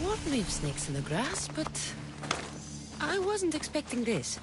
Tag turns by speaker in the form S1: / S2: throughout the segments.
S1: What leaves snakes in the grass, but I wasn't expecting this.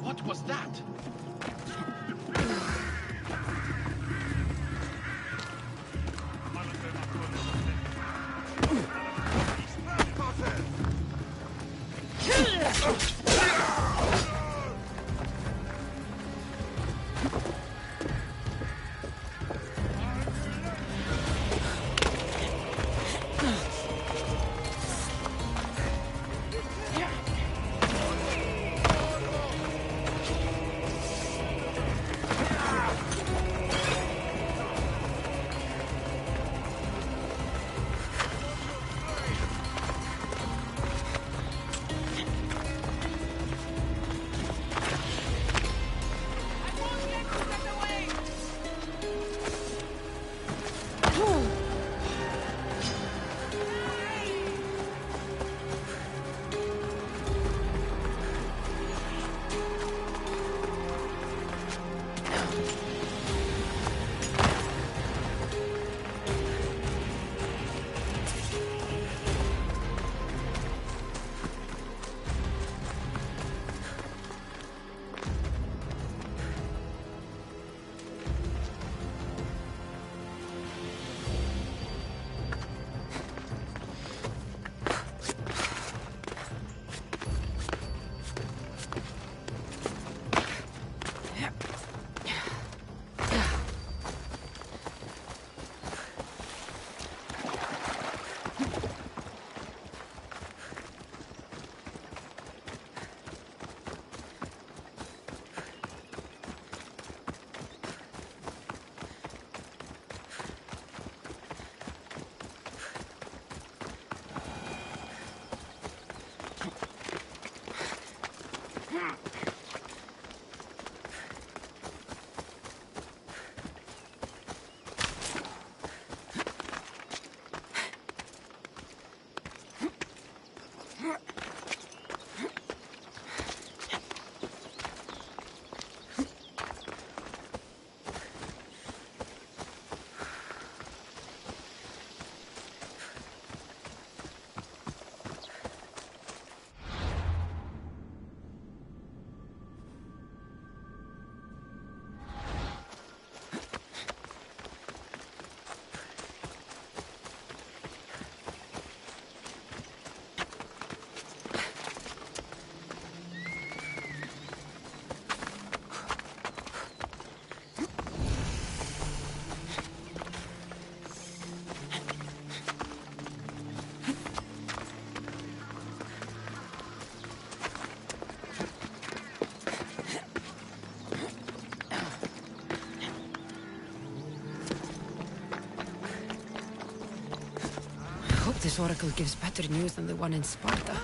S2: What was that? This oracle gives better news than the one in Sparta.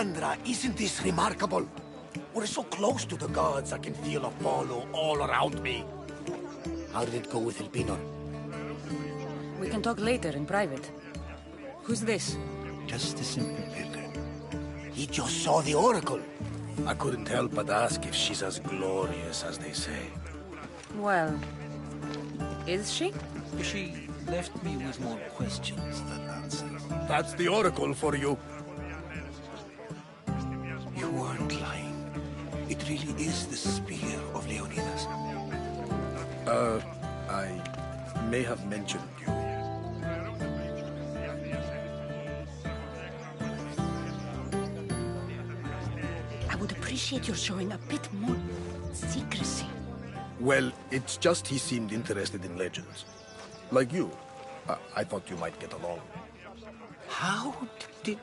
S3: Cassandra, isn't this remarkable? We're so close to the gods, I can feel Apollo all around me. How did it go with Elpinor?
S2: We can talk later in private. Who's this?
S4: Just a simple pilgrim.
S3: He just saw the Oracle. I couldn't help but ask if she's as glorious as they say.
S2: Well, is she?
S4: She left me with more questions than answers.
S3: That's the Oracle for you.
S4: You weren't lying. It really is the spear of Leonidas.
S3: I may have mentioned you.
S2: I would appreciate your showing a bit more secrecy.
S3: Well, it's just he seemed interested in legends. Like you. I thought you might get along.
S4: How did...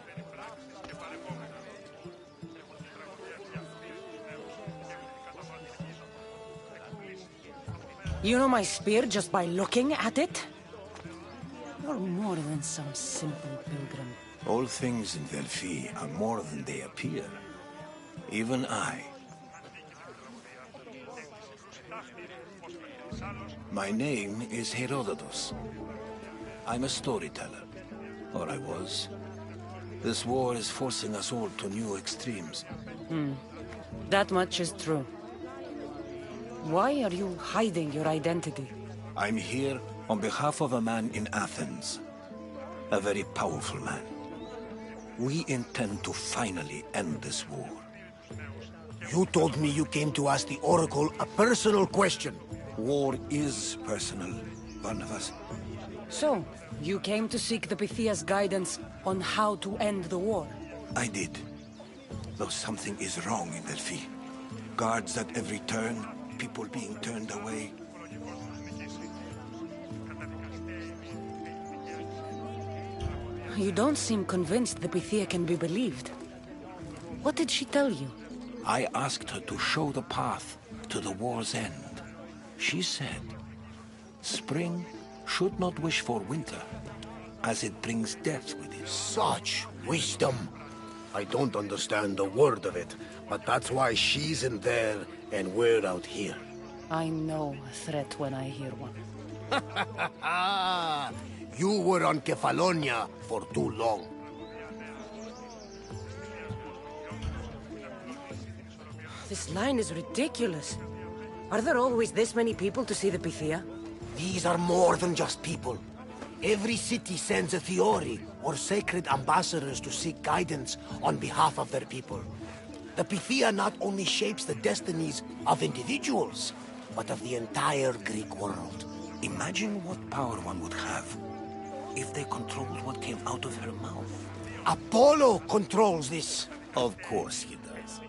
S2: You know my spear just by looking at it? You're more than some simple pilgrim.
S4: All things in Delphi are more than they appear. Even I. My name is Herodotus. I'm a storyteller. Or I was. This war is forcing us all to new extremes.
S2: That much is true. Why are you hiding your identity?
S4: I'm here on behalf of a man in Athens. A very powerful man. We intend to finally end this war.
S3: You told me you came to ask the Oracle a personal question.
S4: War is personal, Barnabas.
S2: So, you came to seek the Pythia's guidance on how to end the war?
S4: I did. Though something is wrong in Delphi. Guards at every turn, people being turned away.
S2: You don't seem convinced the Pythia can be believed. What did she tell you?
S4: I asked her to show the path to the war's end. She said, spring should not wish for winter, as it brings death with it.
S3: Such wisdom. I don't understand a word of it, but that's why she's in there and we're out here.
S2: I know a threat when I hear one.
S3: You were on Kefalonia for too long.
S2: This line is ridiculous. Are there always this many people to see the Pythia?
S3: These are more than just people. Every city sends a Theori, or sacred ambassadors to seek guidance on behalf of their people. The Pythia not only shapes the destinies of individuals, but of the entire Greek world.
S4: Imagine what power one would have if they controlled what came out of her mouth.
S3: Apollo controls this.
S4: Of course he does.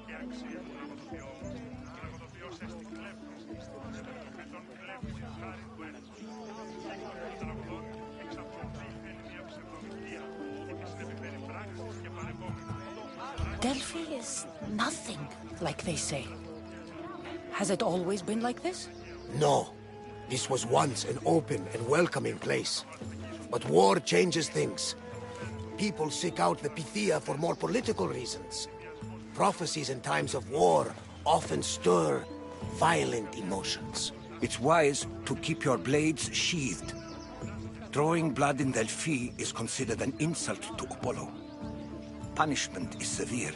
S2: Delphi is nothing, like they say. Has it always been like this?
S3: No. This was once an open and welcoming place. But war changes things. People seek out the Pythia for more political reasons. Prophecies in times of war often stir violent emotions.
S4: It's wise to keep your blades sheathed. Drawing blood in Delphi is considered an insult to Apollo. Punishment is severe.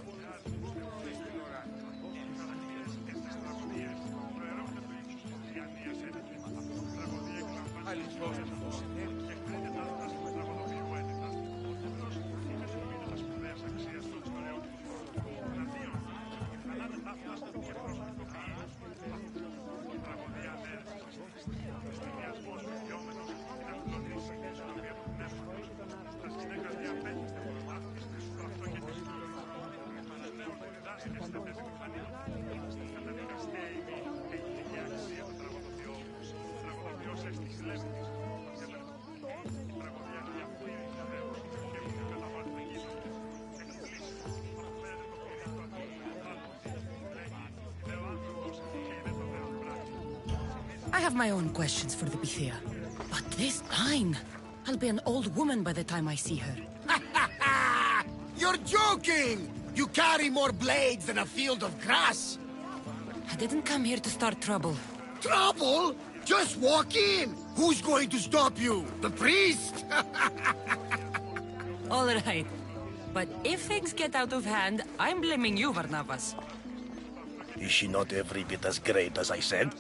S2: I have my own questions for the Pythia. But this line... I'll be an old woman by the time I see her.
S3: You're joking! You carry more blades than a field of grass!
S2: I didn't come here to start trouble.
S3: Trouble? Just walk in! Who's going to stop you? The priest?
S2: All right. But if things get out of hand, I'm blaming you, Varnavas.
S3: Is she not every bit as great as I said?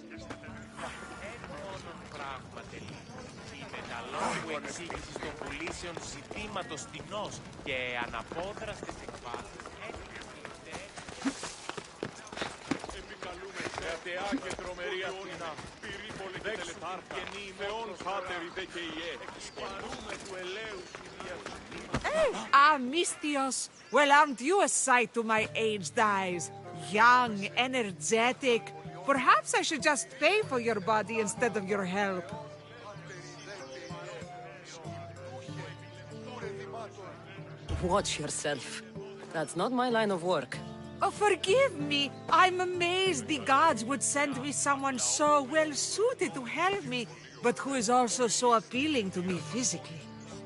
S5: Ah, Mistios. Well, aren't you a sight to my aged eyes? Young, energetic. Perhaps I should just pay for your body instead of your help.
S2: Watch yourself. That's not my line of work.
S5: Oh, forgive me. I'm amazed the gods would send me someone so well-suited to help me, but who is also so appealing to me physically.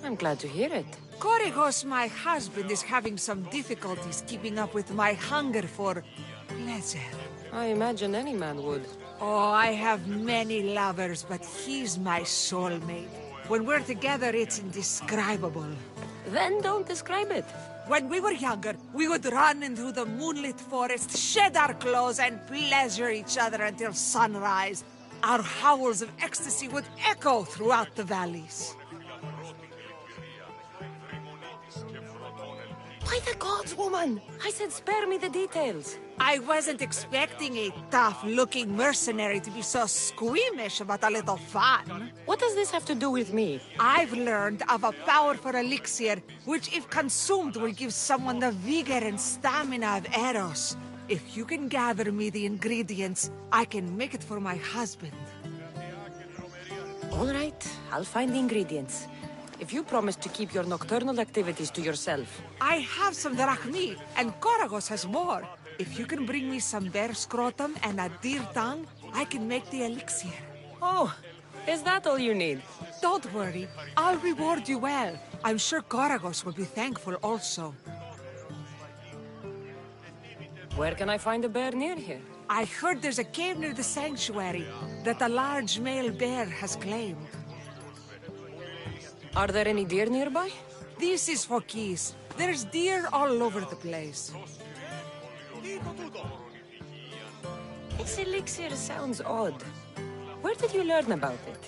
S2: I'm glad to hear it.
S5: Korygos, my husband, is having some difficulties keeping up with my hunger for pleasure.
S2: I imagine any man would.
S5: Oh, I have many lovers, but he's my soulmate. When we're together, it's indescribable.
S2: Then don't describe it.
S5: When we were younger, we would run into the moonlit forest, shed our clothes, and pleasure each other until sunrise. Our howls of ecstasy would echo throughout the valleys.
S2: Why the gods, woman? I said spare me the details.
S5: I wasn't expecting a tough-looking mercenary to be so squeamish about a little fun.
S2: What does this have to do with me?
S5: I've learned of a powerful elixir, which if consumed will give someone the vigor and stamina of Eros. If you can gather me the ingredients, I can make it for my husband.
S2: All right, I'll find the ingredients. If you promise to keep your nocturnal activities to yourself.
S5: I have some drachmi, and Korygos has more. If you can bring me some bear scrotum and a deer tongue, I can make the elixir.
S2: Oh, is that all you need?
S5: Don't worry, I'll reward you well. I'm sure Korygos will be thankful also.
S2: Where can I find a bear near here?
S5: I heard there's a cave near the sanctuary that a large male bear has claimed.
S2: Are there any deer nearby?
S5: This is for keys. There's deer all over the place.
S2: This elixir sounds odd. Where did you learn about it?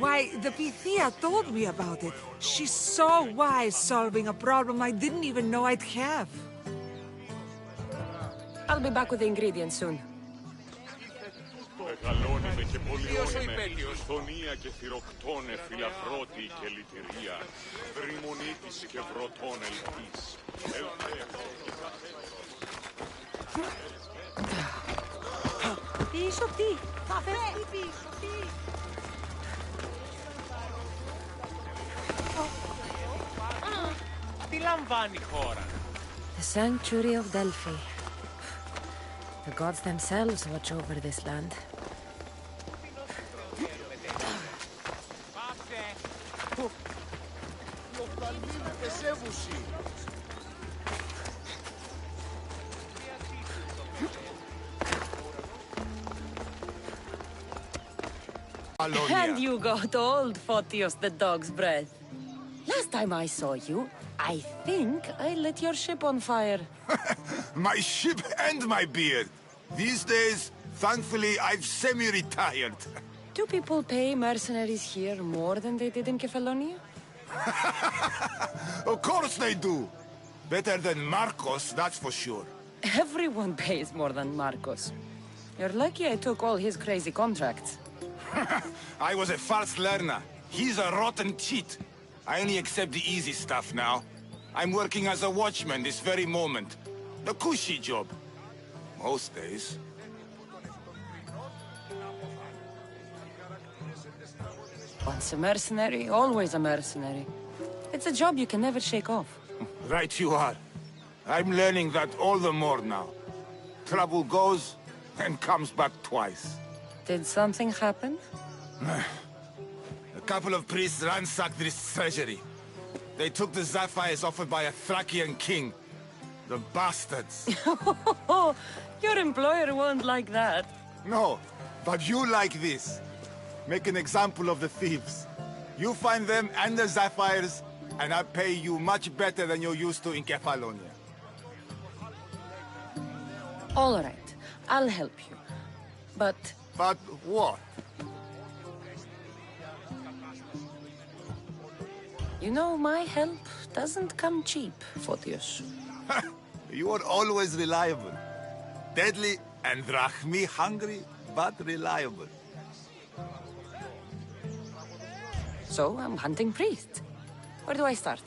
S5: Why, the Pythia told me about it. She's so wise solving a problem I didn't even know I'd have.
S2: I'll be back with the ingredients soon.
S6: Μεγαλώνεται και πολιώνεται, φωνία και θηροκτώνε φιλαφρώτη και λυτηρία, βρυμονίτης και βρωτών ελπής.
S5: Πίσω τι, θα φεύγει πίσω τι.
S6: Τι λαμβάνει η χώρα?
S2: The sanctuary of Delphi. The gods themselves watch over this land. And you got old, Photios the dog's breath. Last time I saw you, I think I lit your ship on fire.
S7: My ship and my beard. These days, thankfully, I've semi-retired.
S2: Do people pay mercenaries here more than they did in Kefalonia?
S7: Of course they do. Better than Marcos, that's for sure.
S2: Everyone pays more than Marcos. You're lucky I took all his crazy contracts.
S7: I was a fast learner. He's a rotten cheat. I only accept the easy stuff now. I'm working as a watchman this very moment. The cushy job. Most days.
S2: Once a mercenary, always a mercenary. It's a job you can never shake off.
S7: Right you are. I'm learning that all the more now. Trouble goes and comes back twice.
S2: Did something happen?
S7: A couple of priests ransacked this treasury. They took the sapphires offered by a Thracian king. The bastards.
S2: Your employer won't like that.
S7: No, but you like this. Make an example of the thieves. You find them and the Sapphires, and I pay you much better than you're used to in Kefalonia.
S2: All right, I'll help you. But
S7: But what?
S2: you know, my help doesn't come cheap, Photios.
S7: You are always reliable. Deadly and drachmi hungry, but reliable.
S2: So I'm hunting priests. Where do I start?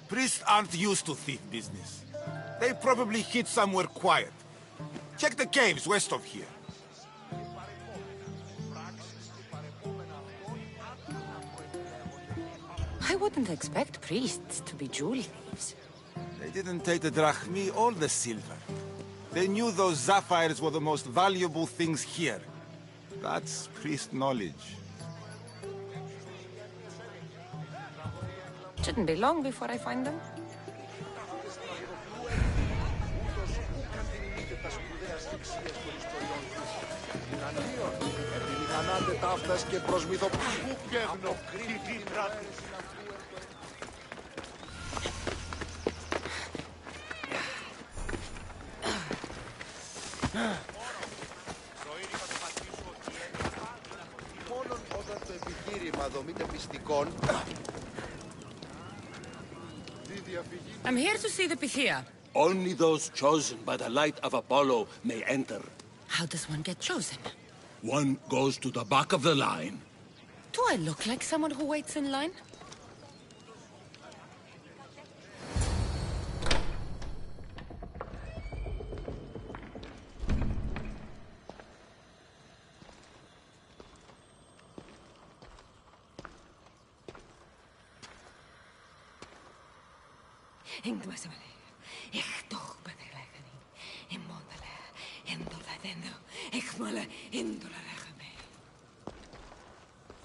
S7: Priests aren't used to thief business. They probably hid somewhere quiet. Check the caves west of here.
S2: I wouldn't expect priests to be jewel thieves.
S7: They didn't take the drachmi or the silver. They knew those sapphires were the most valuable things here. That's priest knowledge.
S2: Shouldn't be long before I find them.
S8: Μόνον όταν το επιχείρημα δομείται μυστικών.
S1: I'm here to see the Pythia.
S9: Only those chosen by the light of Apollo may enter.
S1: How does one get chosen?
S9: One goes to the back of the line.
S1: Do I look like someone who waits in line?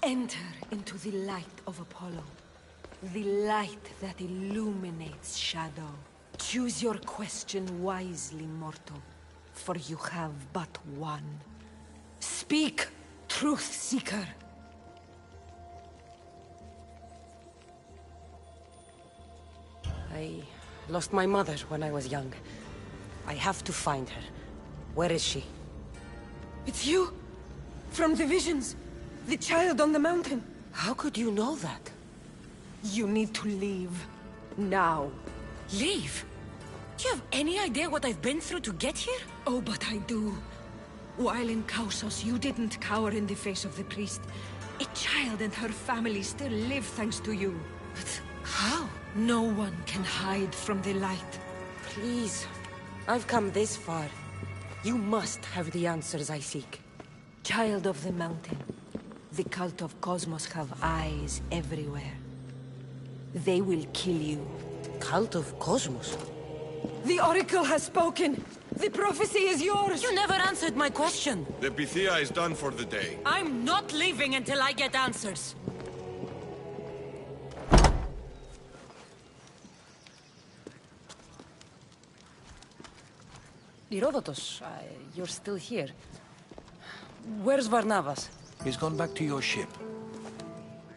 S10: Enter into the light of Apollo. The light that illuminates shadow. Choose your question wisely, mortal, for you have but one. Speak, truth seeker.
S2: I lost my mother when I was young. I have to find her. Where is she?
S10: It's you! From the visions! The child on the mountain!
S2: How could you know that?
S10: You need to leave. Now.
S1: Leave? Do you have any idea what I've been through to get here?
S10: Oh, but I do. While in Kausos, you didn't cower in the face of the priest. A child and her family still live thanks to you.
S1: But how?
S10: No one can hide from the light.
S2: Please. I've come this far. You must have the answers I seek.
S10: Child of the mountain. The cult of Cosmos have eyes everywhere. They will kill you.
S2: Cult of Cosmos?
S10: The Oracle has spoken! The prophecy is yours!
S1: You never answered my question!
S6: The Pythia is done for the day.
S1: I'm not leaving until I get answers!
S2: Herodotus, you're still here. Where's Varnavas?
S4: He's gone back to your ship.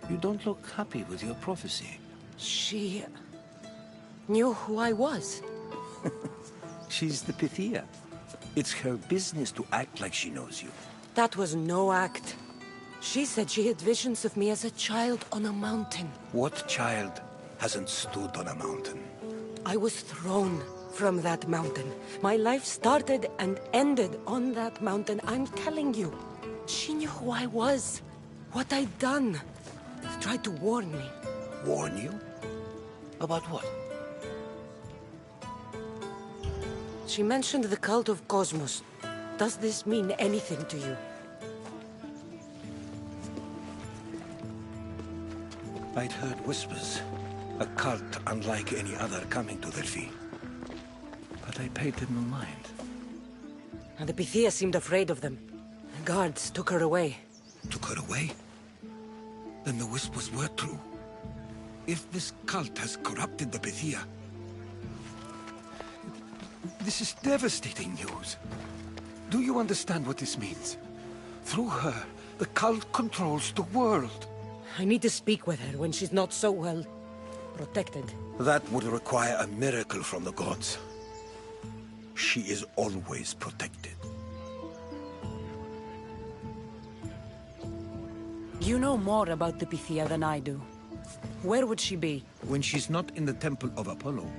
S4: You don't look happy with your prophecy.
S2: She knew who I was.
S4: She's the Pythia. It's her business to act like she knows you.
S2: That was no act. She said she had visions of me as a child on a mountain.
S4: What child hasn't stood on a mountain?
S2: I was thrown from that mountain. My life started and ended on that mountain, I'm telling you. She knew who I was, what I'd done. She tried to warn me.
S4: Warn you? About what?
S2: She mentioned the cult of Cosmos. Does this mean anything to you?
S4: I'd heard whispers. A cult unlike any other coming to Delphi. But I paid them no mind.
S2: And the Pythia seemed afraid of them. The guards took her away.
S4: Took her away? Then the whispers were true. If this cult has corrupted the Pythia, This is devastating news. Do you understand what this means? Through her, the cult controls the world.
S2: I need to speak with her when she's not so, well, protected.
S4: That would require a miracle from the gods. She is always protected.
S2: You know more about the Pythia than I do. Where would she be?
S4: When she's not in the Temple of Apollo,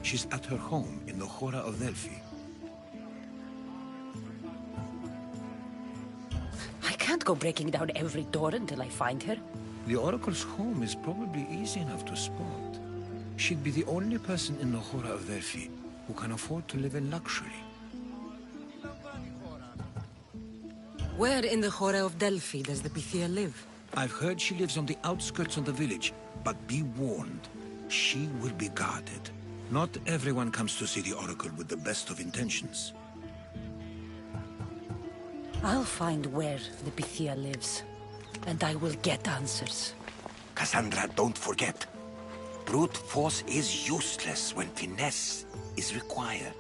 S4: she's at her home in the Hora of Delphi.
S2: I can't go breaking down every door until I find her.
S4: The Oracle's home is probably easy enough to spot. She'd be the only person in the Hora of Delphi who can afford to live in luxury.
S2: Where in the Hora of Delphi does the Pythia live?
S4: I've heard she lives on the outskirts of the village, but be warned, she will be guarded. Not everyone comes to see the Oracle with the best of intentions.
S2: I'll find where the Pythia lives, and I will get answers.
S4: Cassandra, don't forget. Brute force is useless when finesse is required.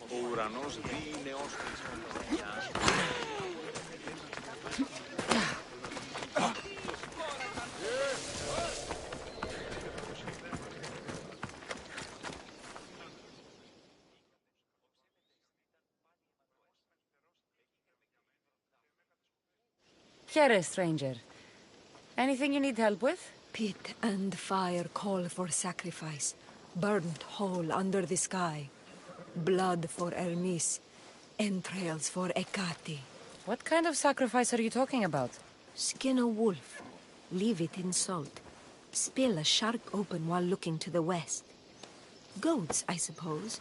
S6: Ο ουρανός δει νεόστης.
S1: Here, stranger. Anything you need help with?
S10: Pit and fire call for sacrifice. Burnt whole under the sky. Blood for Hermes. Entrails for Hecate.
S1: What kind of sacrifice are you talking about?
S10: Skin a wolf. Leave it in salt. Spill a shark open while looking to the west. Goats, I suppose.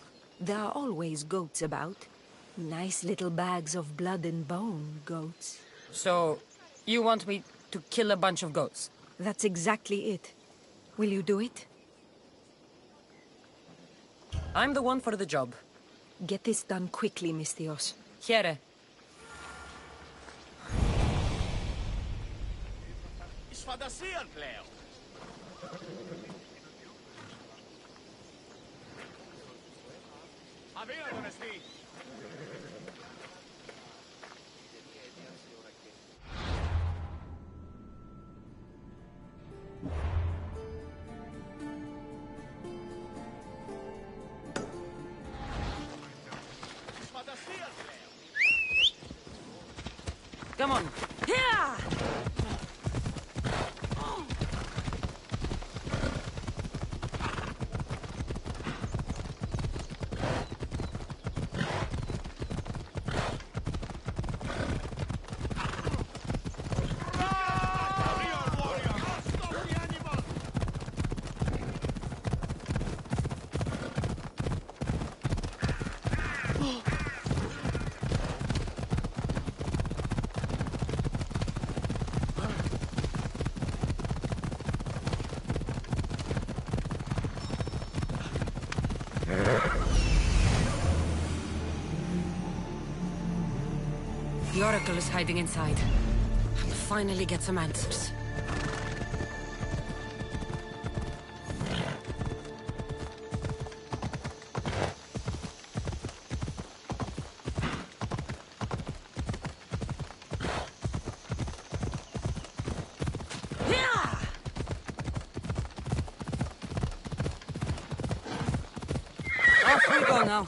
S10: There are always goats about. Nice little bags of blood and bone, goats.
S1: So, you want me to kill a bunch of goats?
S10: That's exactly it. Will you do it?
S1: I'm the one for the job.
S10: Get this done quickly, Misthios.
S1: Here.
S11: Εις φαντασίαν πλέον. Αδύνατον εστί.
S1: Come on. Yeah! The Oracle is hiding inside. I'll finally get some answers. Off we go now.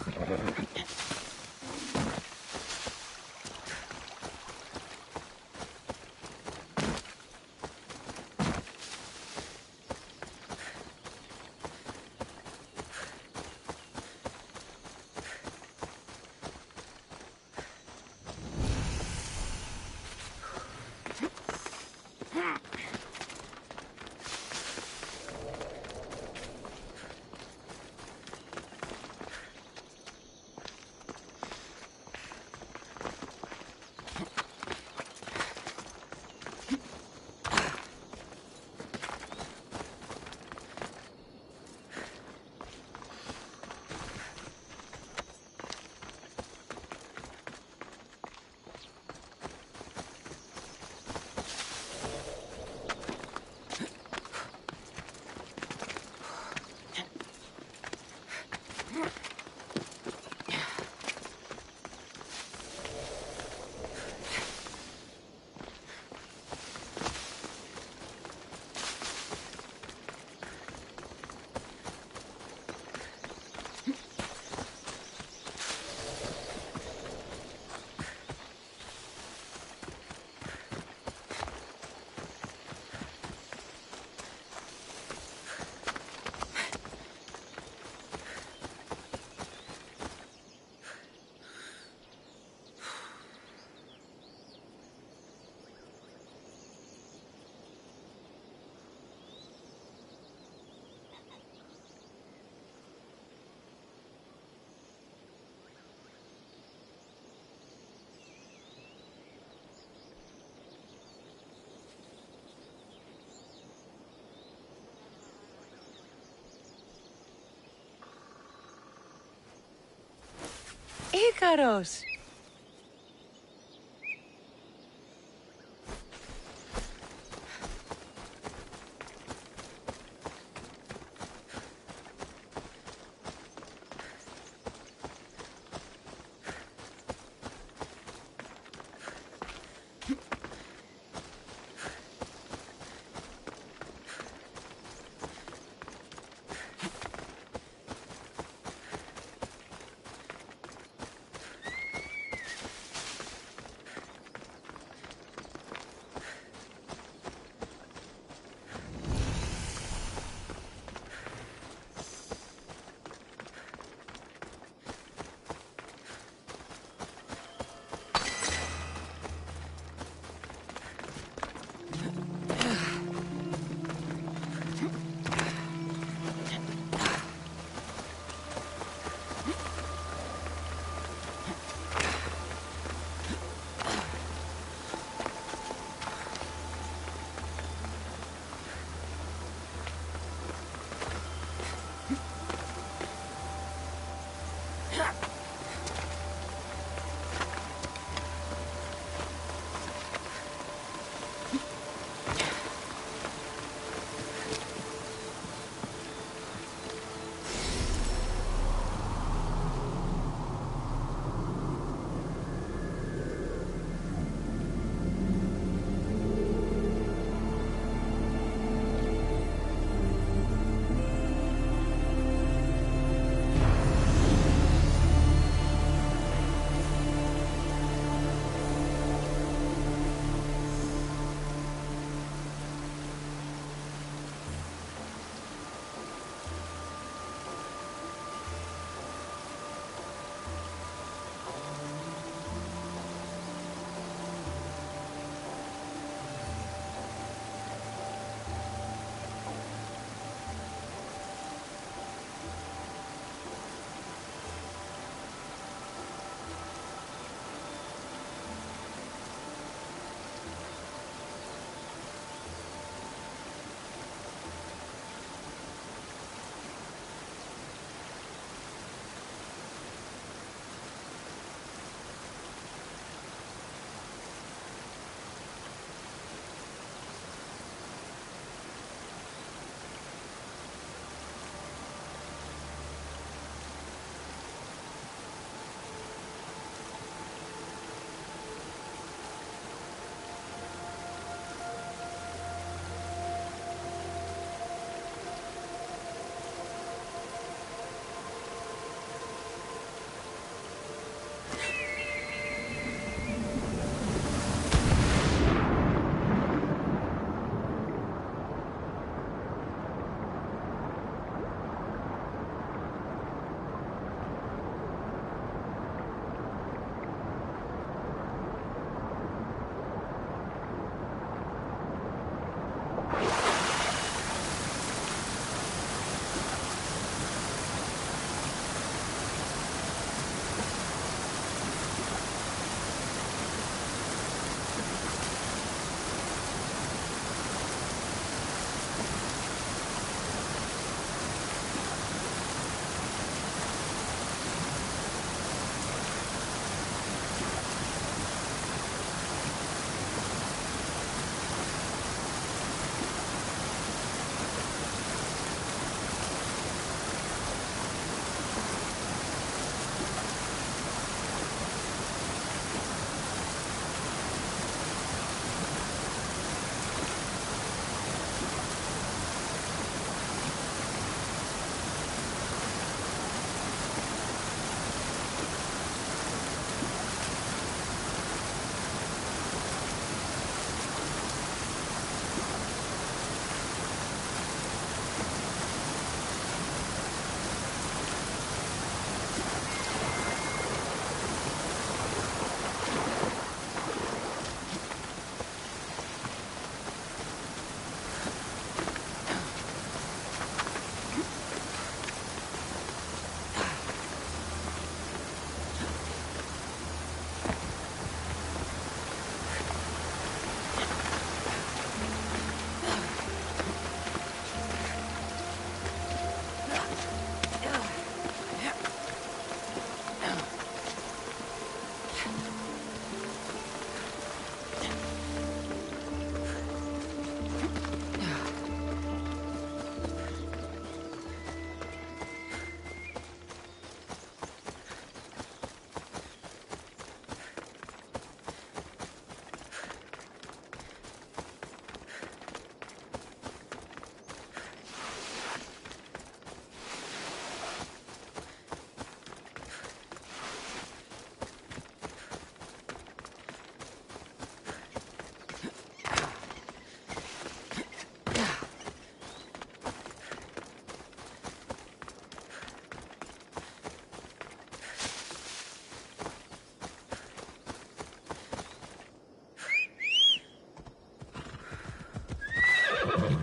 S2: Ikaros.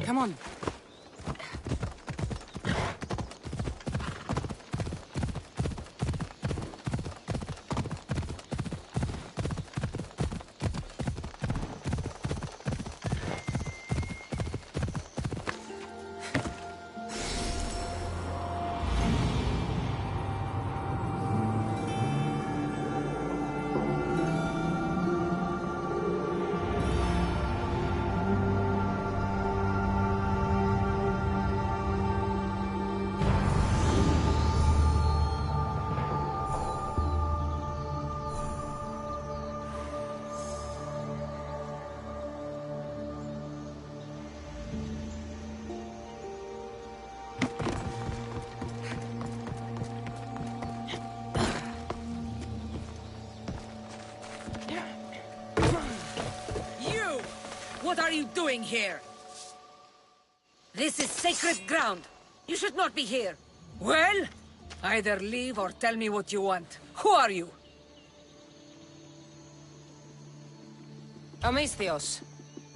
S2: Come on.
S10: What are you doing here? This is sacred ground. You should not be here. Well, either leave or tell me what you want. Who are you?
S2: Amestios.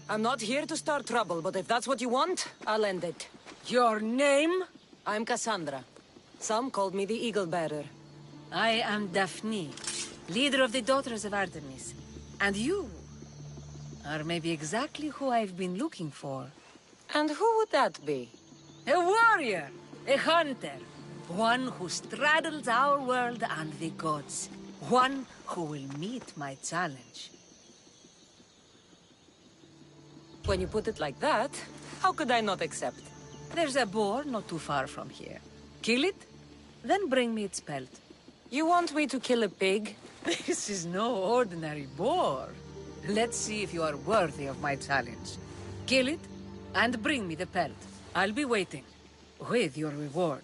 S2: I'm not here to start trouble, but if that's what you want, I'll end it.
S10: Your name?
S2: I'm Cassandra. Some called me the Eagle Bearer.
S10: I am Daphne, leader of the Daughters of Artemis. And you are maybe exactly who I've been looking for.
S2: And who would that be?
S10: A warrior, a hunter, one who straddles our world and the gods. One who will meet my challenge.
S2: When you put it like that, how could I not accept?
S10: There's a boar not too far from here. Kill it, then bring me its pelt.
S2: You want me to kill a pig?
S10: This is no ordinary boar. Let's see if you are worthy of my challenge. Kill it, and bring me the pelt. I'll be waiting, with your reward.